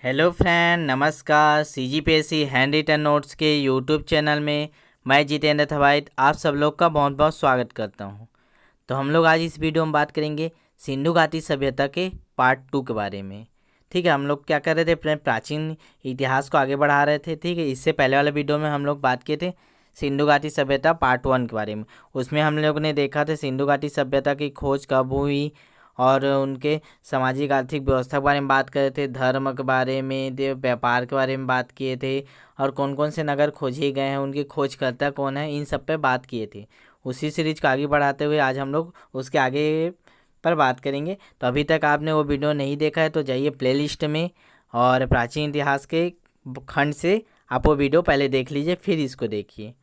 Hello friend, नमस्कार। CGPSC hand written notes के YouTube channel में मैं जितेंद्र थवाइट आप सब लोग का बहुत बहुत स्वागत करता हूं। तो हम लोग आज इस वीडियो में बात करेंगे सिंधु घाटी सभ्यता के पार्ट 2 के बारे में। ठीक है, हम लोग क्या कर रहे थे, अपने प्राचीन इतिहास को आगे बढ़ा रहे थे। ठीक है, इससे पहले वाले वीडियो में हम लोग बात किए थे सिंधु घाटी सभ्यता पार्ट 1 के बारे में। उसमें हम लोग ने देखा था सिंधु घाटी सभ्यता की खोज कब हुई और उनके सामाजिक आर्थिक व्यवस्था के बारे में बात करे थे, धर्म के बारे में, व्यापार के बारे में बात किए थे, और कौन कौन से नगर खोजे गए हैं, उनकी खोजकर्ता कौन है, इन सब पे बात किए थे। उसी सीरीज को आगे बढ़ाते हुए आज हम लोग उसके आगे पर बात करेंगे। तो अभी तक आपने वो वीडियो नहीं देखा है तो जाइए प्लेलिस्ट में और प्राचीन इतिहास के खंड से आप वो वीडियो पहले देख लीजिए, फिर इसको देखिए।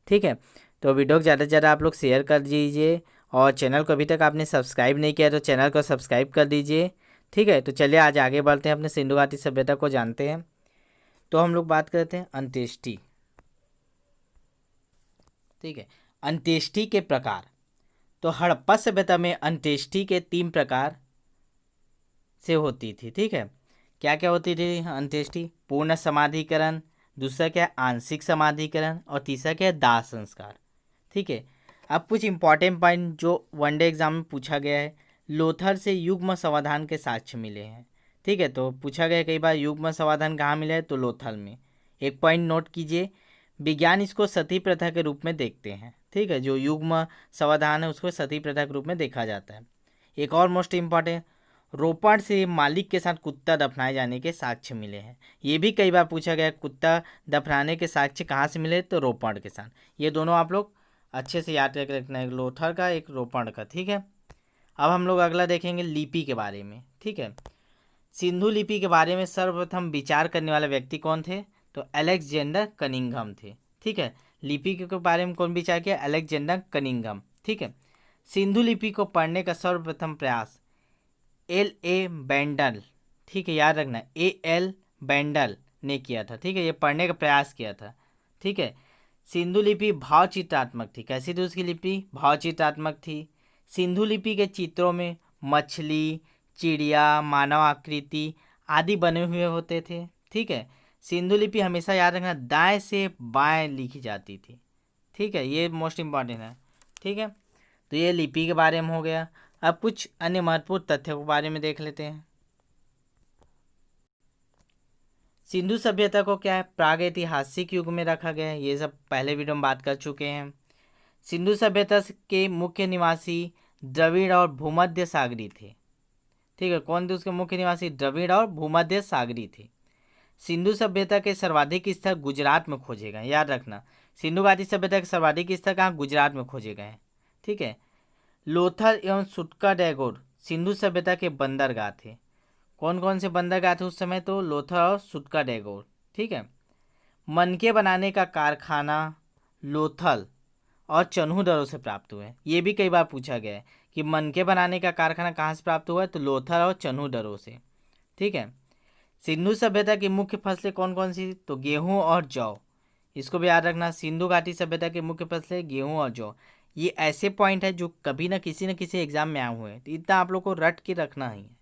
ठीक है, तो वीडियो को ज़्यादा से ज़्यादा आप लोग शेयर कर दीजिए, और चैनल को अभी तक आपने सब्सक्राइब नहीं किया तो चैनल को सब्सक्राइब कर दीजिए। ठीक है, तो चलिए आज आगे बढ़ते हैं, अपने सिंधु घाटी सभ्यता को जानते हैं। तो हम लोग बात करते हैं अंत्येष्टि। ठीक है, अंत्येष्टि के प्रकार। तो हड़प्पा सभ्यता में अंत्येष्टि के 3 प्रकार से होती थी। ठीक है, क्या क्या होती थी अंत्येष्टि? पूर्ण समाधिकरण, दूसरा क्या है आंशिक समाधिकरण, और तीसरा क्या है दाह संस्कार। ठीक है, अब कुछ इंपॉर्टेंट पॉइंट जो वनडे एग्जाम में पूछा गया है। लोथर से युग्म समाधान के साक्ष्य मिले हैं। ठीक है, तो पूछा गया कई बार युग्म समाधान कहाँ मिला है, तो लोथल में। एक पॉइंट नोट कीजिए, विज्ञान इसको सती प्रथा के रूप में देखते हैं। ठीक है, जो युग्म समाधान है उसको सती प्रथा के रूप में देखा जाता है। एक और मोस्ट इम्पॉर्टेंट, रोपण से मालिक के साथ कुत्ता दफनाए जाने के साक्ष्य मिले हैं। ये भी कई बार पूछा गया, कुत्ता दफनाने के साक्ष्य कहाँ से मिले, तो रोपण के साथ। ये दोनों आप लोग अच्छे से याद करके रखना है, एक लोथर का एक रोपण का। ठीक है, अब हम लोग अगला देखेंगे लिपि के बारे में। ठीक है, सिंधु लिपि के बारे में सर्वप्रथम विचार करने वाले व्यक्ति कौन थे, तो अलेक्जेंडर कनिंघम थे। ठीक है, लिपि के बारे में कौन विचार किया, अलेक्जेंडर कनिंघम। ठीक है, सिंधु लिपि को पढ़ने का सर्वप्रथम प्रयास L.A. बेंडल, ठीक है याद रखना, A.L. बेंडल ने किया था। ठीक है, ये पढ़ने का प्रयास किया था। ठीक है, सिंधु लिपि भावचित्रात्मक थी। कैसी थी उसकी लिपि, भावचित्रात्मक थी। सिंधु लिपि के चित्रों में मछली, चिड़िया, मानव आकृति आदि बने हुए होते थे। ठीक है, सिंधु लिपि हमेशा याद रखना दाएं से बाएं लिखी जाती थी। ठीक है, ये मोस्ट इम्पॉर्टेंट है। ठीक है, तो ये लिपि के बारे में हो गया। अब कुछ अन्य महत्वपूर्ण तथ्यों के बारे में देख लेते हैं। सिंधु सभ्यता को क्या है, प्रागैतिहासिक युग में रखा गया है। ये सब पहले वीडियो में बात कर चुके हैं। सिंधु सभ्यता के मुख्य निवासी द्रविड़ और भूमध्य सागरी थे। ठीक है, कौन थे उसके मुख्य निवासी, द्रविड़ और भूमध्य सागरी थे। सिंधु सभ्यता के सर्वाधिक स्थल गुजरात में खोजे गए, याद रखना। सिंधु घाटी सभ्यता के सर्वाधिक स्थल कहाँ, गुजरात में खोजे गए हैं। ठीक है, लोथल एवं सुटका डैगोर सिंधु सभ्यता के बंदरगाह थे। कौन कौन से बंदरगाह थे उस समय, तो लोथल और सुटका डैगोर। ठीक है, मनके बनाने का कारखाना लोथल और चन्हूदरों से प्राप्त हुए। ये भी कई बार पूछा गया है कि मनके बनाने का कारखाना कहाँ से प्राप्त हुआ है, तो लोथल और चन्हूदरों से। ठीक है, सिंधु सभ्यता की मुख्य फसलें कौन कौन सी, तो गेहूं और जौ। इसको भी याद रखना, सिंधु घाटी सभ्यता की मुख्य फसलें गेहूं और जौ। ये ऐसे पॉइंट है जो कभी ना किसी एग्जाम में आए हुए हैं, तो इतना आप लोग को रट के रखना ही है।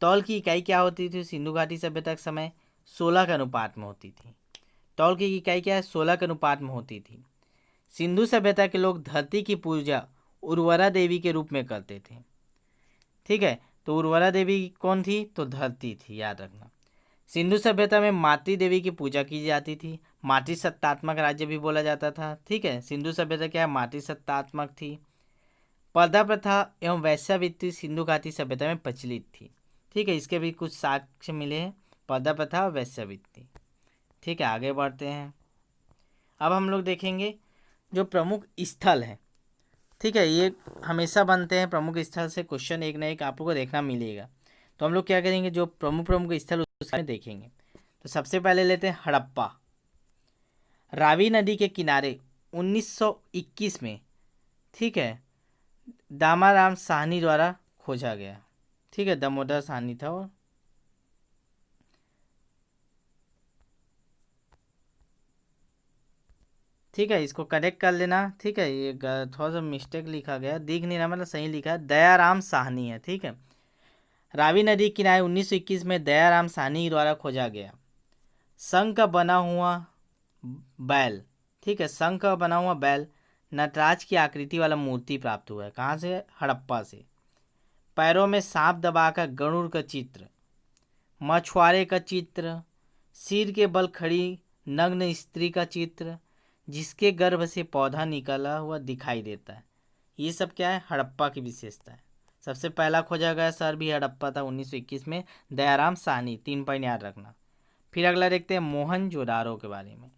तौल की इकाई क्या होती थी सिंधु घाटी सभ्यता के समय, 16 के अनुपात में होती थी। तौल की इकाई क्या है, 16 के अनुपात में होती थी। सिंधु सभ्यता के लोग धरती की पूजा उर्वरा देवी के रूप में करते थे। ठीक है, तो उर्वरा देवी कौन थी, तो धरती थी, याद रखना। सिंधु सभ्यता में मातृ देवी की पूजा की जाती थी। मातृसत्तात्मक राज्य भी बोला जाता था। ठीक है, सिंधु सभ्यता क्या है, मातृसत्तात्मक थी। पर्दा प्रथा एवं वैश्यावृत्ति सिंधु घाटी सभ्यता में प्रचलित थी। ठीक है, इसके भी कुछ साक्ष्य मिले हैं, पर्दा प्रथा और वैश्यावृत्ति। ठीक है, आगे बढ़ते हैं। अब हम लोग देखेंगे जो प्रमुख स्थल है। ठीक है, ये हमेशा बनते हैं, प्रमुख स्थल से क्वेश्चन एक ना एक आप लोग को देखना मिलेगा। तो हम लोग क्या करेंगे, जो प्रमुख प्रमुख स्थल उसमें देखेंगे। तो सबसे पहले लेते हैं हड़प्पा। रावी नदी के किनारे 1921 में, ठीक है, दामाराम साहनी द्वारा खोजा गया। ठीक है, दामोदर साहनी था वो। ठीक है, इसको करेक्ट कर लेना। ठीक है, ये थोड़ा सा मिस्टेक लिखा गया, दिख नहीं रहा, मतलब सही लिखा है, दयाराम साहनी है। ठीक है, रावी नदी किनारे 1921 में दयाराम साहनी द्वारा खोजा गया शंख का बना हुआ बैल, ठीक है, शंख का बना हुआ बैल नटराज की आकृति वाला मूर्ति प्राप्त हुआ है। कहाँ से? हड़प्पा से। पैरों में सांप दबाकर गरुड़ का चित्र, मछुआरे का चित्र, सिर के बल खड़ी नग्न स्त्री का चित्र, जिसके गर्भ से पौधा निकला हुआ दिखाई देता है। ये सब क्या है? हड़प्पा की विशेषता है। सबसे पहला खोजा गया शहर भी हड़प्पा था 1921 में, दयाराम साहनी। 3 पॉइंट याद रखना। फिर अगला देखते हैं मोहनजोदारो के बारे में,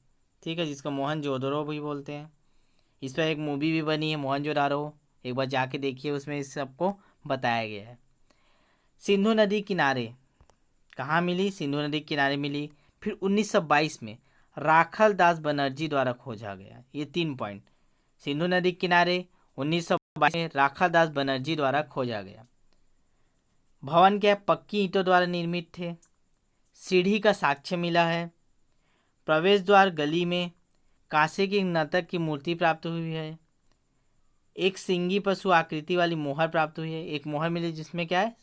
ठीक है, जिसको मोहनजोदड़ो भी बोलते हैं। इस पर एक मूवी भी बनी है मोहनजोदारो, एक बार जाके देखिए, उसमें इस सबको बताया गया है। सिंधु नदी किनारे कहाँ मिली? सिंधु नदी किनारे मिली। फिर 1922 में राखल दास बनर्जी द्वारा खोजा गया। ये 3 पॉइंट। सिंधु नदी किनारे 1922 में राखल दास बनर्जी द्वारा खोजा गया। भवन क्या? पक्की ईंटों द्वारा निर्मित थे। सीढ़ी का साक्ष्य मिला है। प्रवेश द्वार गली में कांसे की नर्तक की मूर्ति प्राप्त हुई है। एक सिंगी पशु आकृति वाली मोहर प्राप्त हुई है। एक मोहर मिली जिसमें क्या है?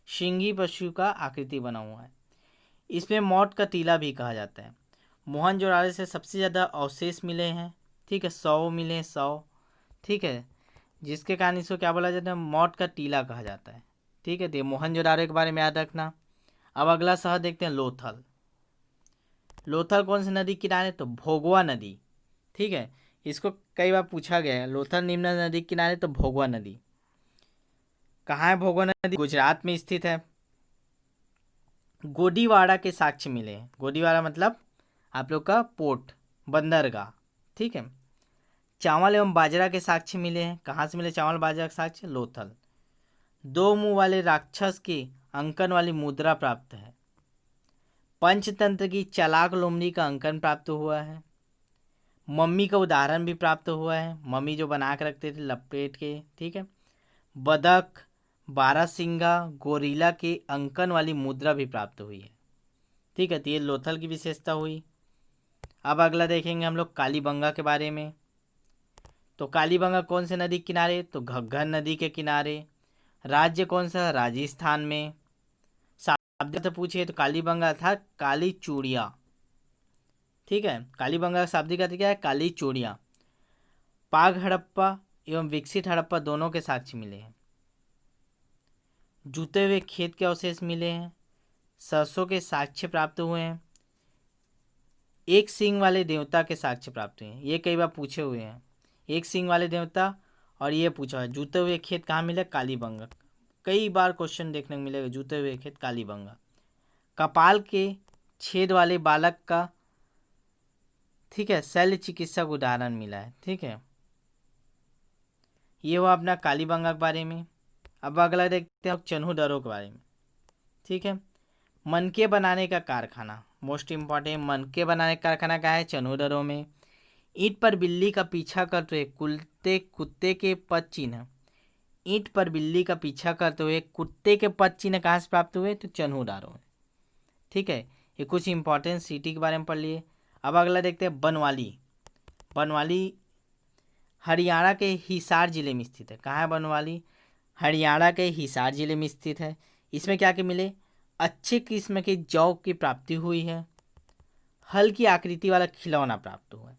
सिंगी पशु का आकृति बना हुआ है। इसमें मौत का टीला भी कहा जाता है। मोहनजोदाड़ो से सबसे ज़्यादा अवशेष मिले हैं, ठीक है, 100 मिले हैं, 100, ठीक है, जिसके कारण इसको क्या बोला जाता है? मौत का टीला कहा जाता है, ठीक है। तो मोहनजोदाड़ो के बारे में याद रखना। अब अगला शहर देखते हैं लोथल। लोथल कौन सी नदी किनारे? तो भोगवा नदी, ठीक है। इसको कई बार पूछा गया है। लोथल निम्न नदी किनारे तो भोगवा नदी। कहाँ है भोगवा नदी? गुजरात में स्थित है। गोडीवाड़ा के साक्ष्य मिले हैं। गोडीवाड़ा मतलब आप लोग का पोर्ट, बंदरगाह, ठीक है। चावल एवं बाजरा के साक्ष्य मिले हैं। कहाँ से मिले चावल बाजरा के साक्ष्य? लोथल। 2 मुंह वाले राक्षस की अंकन वाली मुद्रा प्राप्त है। पंचतंत्र की चालाक लोमड़ी का अंकन प्राप्त हुआ है। मम्मी का उदाहरण भी प्राप्त हुआ है। मम्मी जो बना के रखते थे लपेट के, ठीक है। बदक, बारहसिंगा, गोरिल्ला के अंकन वाली मुद्रा भी प्राप्त हुई है, ठीक है। तो ये लोथल की विशेषता हुई। अब अगला देखेंगे हम लोग कालीबंगा के बारे में। तो कालीबंगा कौन से नदी के किनारे? तो घग्गर नदी के किनारे। राज्य कौन सा? राजस्थान में। शाब्दिक अर्थ पूछिए तो कालीबंगा था काली चूड़िया, ठीक है। कालीबंगा का शाब्दिक अर्थ क्या है? काली चूड़िया। पाग हड़प्पा एवं विकसित हड़प्पा दोनों के साक्ष्य मिले हैं। जूते हुए खेत के अवशेष मिले हैं। सरसों के साक्ष्य प्राप्त हुए हैं। एक सींग वाले देवता के साक्ष्य प्राप्त हुए हैं। ये कई बार पूछे हुए हैं, एक सींग वाले देवता। और ये पूछा है जूते हुए खेत कहाँ मिले? कालीबंगा। कई बार क्वेश्चन देखने को मिलेगा, जूते हुए खेत कालीबंगा। कपाल के छेद वाले बालक का, ठीक है, शल्य चिकित्सक उदाहरण मिला है, ठीक है। ये हुआ अपना कालीबंगा के बारे में। अब अगला देखते हैं चन्हू-दरो के बारे में, ठीक है। मनके बनाने का कारखाना, मोस्ट इम्पॉर्टेंट, मनके बनाने का कारखाना कहाँ है? चन्हू-दरो में। ईंट पर बिल्ली का पीछा करते हुए कुत्ते के पद चिन्ह, ईंट पर बिल्ली का पीछा करते हुए कुत्ते के पद चिन्ह कहाँ से प्राप्त हुए? तो चन्हू-दारो में, ठीक है। ये कुछ इंपॉर्टेंट सिटी के बारे में पढ़ लिए। अब अगला देखते हैं बनवाली। बनवाली हरियाणा के हिसार जिले में स्थित है। कहाँ है बनवाली? हरियाणा के हिसार जिले में स्थित है। इसमें क्या क्या मिले? अच्छे किस्म के जौ की प्राप्ति हुई है। हल की आकृति वाला खिलौना प्राप्त हुआ है।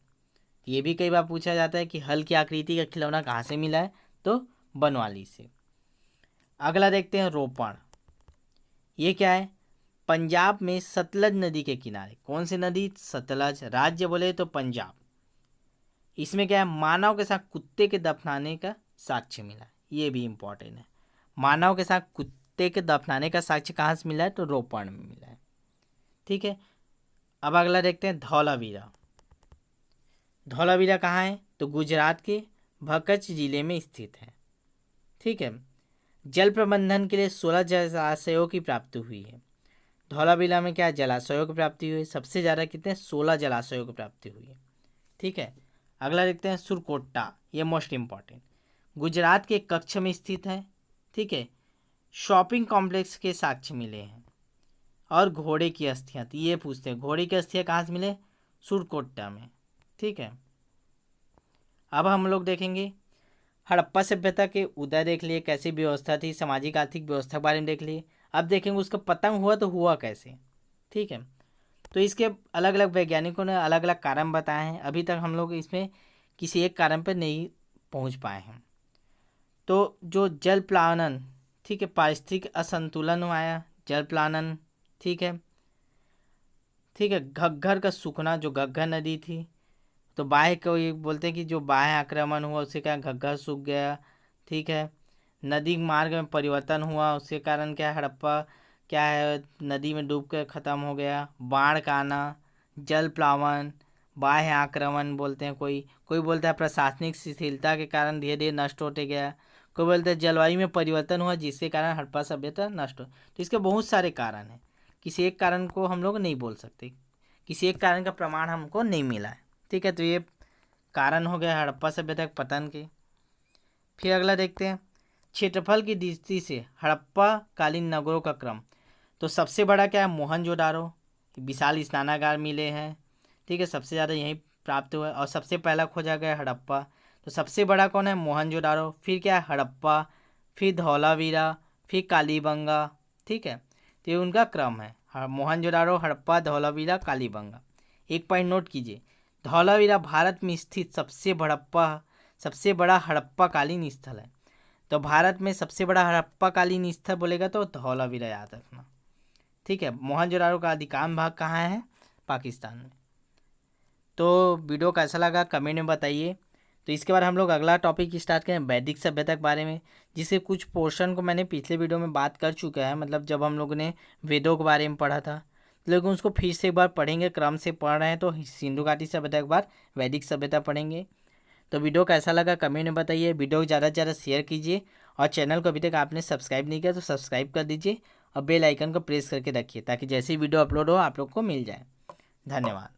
ये भी कई बार पूछा जाता है कि हल की आकृति का खिलौना कहाँ से मिला है? तो बनवाली से। अगला देखते हैं रोपण। ये क्या है? पंजाब में सतलज नदी के किनारे। कौन सी नदी? सतलज। राज्य बोले तो पंजाब। इसमें क्या है? मानव के साथ कुत्ते के दफनाने का साक्ष्य मिला। ये भी इंपॉर्टेंट है। मानव के साथ कुत्ते के दफनाने का साक्ष्य कहाँ से मिला है? तो रोपण में मिला है, ठीक है। अब अगला देखते हैं धौलावीरा। धौलावीरा कहाँ है? तो गुजरात के भकच जिले में स्थित है, ठीक है। जल प्रबंधन के लिए 16 जलाशयों की प्राप्ति हुई है। धौलावीरा में क्या जलाशयों की प्राप्ति हुई है? सबसे ज़्यादा कितने? 16 जलाशयों की प्राप्ति हुई है, ठीक है। अगला देखते हैं सुरकोट्टा। ये मोस्ट इम्पॉर्टेंट, गुजरात के कच्छ में स्थित है, ठीक है। शॉपिंग कॉम्प्लेक्स के साक्ष्य मिले हैं। और घोड़े की अस्थियाँ, तो ये पूछते हैं घोड़े की अस्थियाँ कहाँ से मिले? सुरकोट्टा में, ठीक है। अब हम लोग देखेंगे हड़प्पा सभ्यता के उदय देख लिए, कैसी व्यवस्था थी, सामाजिक आर्थिक व्यवस्था के बारे में देख लिए। अब देखेंगे उसका पतंग हुआ तो हुआ कैसे। ठीक है, तो इसके अलग अलग वैज्ञानिकों ने अलग अलग कारण बताए हैं, अभी तक हम लोग इसमें किसी एक कारण पर नहीं पहुंच पाए हैं। तो जो जल प्लावनन, ठीक है, पारिस्थितिक असंतुलन आया, जल प्लावनन, ठीक है। ठीक है, घग्घर का सूखना, जो घग्घर नदी थी, तो बाह्य को ये बोलते हैं कि जो बाह्य आक्रमण हुआ उससे क्या घग्घर सूख गया। ठीक है, नदी मार्ग में परिवर्तन हुआ, उसके कारण क्या हड़प्पा क्या है नदी में डूब कर ख़त्म हो गया। बाढ़ का आना, जल प्लावन, बाह्य आक्रमण बोलते हैं, कोई कोई बोलता है प्रशासनिक शिथिलता के कारण धीरे धीरे नष्ट होते गया, कोई बोलते हैं जलवायु में परिवर्तन हुआ जिसके कारण हड़प्पा सभ्यता नष्ट हो। तो इसके बहुत सारे कारण हैं, किसी एक कारण को हम लोग नहीं बोल सकते, किसी एक कारण का प्रमाण हमको नहीं मिला है। ठीक है, तो ये कारण हो गया हड़प्पा सभ्यता के पतन के। फिर अगला देखते हैं, क्षेत्रफल की दृष्टि से हड़प्पा कालीन नगरों का क्रम। तो सबसे बड़ा क्या है, मोहनजोदारो, विशाल स्नानागार मिले हैं। ठीक है, सबसे ज़्यादा यहीं प्राप्त हुआ है, और सबसे पहला खोजा गया हड़प्पा। तो सबसे बड़ा कौन है, मोहनजोदारो, फिर क्या है हड़प्पा, फिर धौलावीरा, फिर कालीबंगा। ठीक है, तो ये उनका क्रम है, मोहनजोदारो, हड़प्पा, धौलावीरा, कालीबंगा। एक पॉइंट नोट कीजिए, धौलावीरा भारत में स्थित सबसे बड़ा हड़प्पाकालीन स्थल है। तो भारत में सबसे बड़ा हड़प्पाकालीन स्थल बोलेगा तो धौलावीरा याद रखना। ठीक है, मोहनजोदारो का अधिकांश भाग कहाँ है, पाकिस्तान में। तो वीडियो कैसा लगा कमेंट में बताइए। तो इसके बाद हम लोग अगला टॉपिक स्टार्ट करें वैदिक सभ्यता के बारे में, जिसे कुछ पोर्शन को मैंने पिछले वीडियो में बात कर चुका है, मतलब जब हम लोगों ने वेदों के बारे में पढ़ा था, लेकिन उसको फिर से एक बार पढ़ेंगे, क्रम से पढ़ रहे हैं तो सिंधु घाटी सभ्यता के बाद वैदिक सभ्यता पढ़ेंगे। तो वीडियो कैसा लगा कमेंट में बताइए, वीडियो को ज़्यादा से ज़्यादा शेयर कीजिए, और चैनल को अभी तक आपने सब्सक्राइब नहीं किया तो सब्सक्राइब कर दीजिए, और बेल आइकन को प्रेस करके रखिए ताकि जैसे ही वीडियो अपलोड हो आप लोग को मिल जाए। धन्यवाद।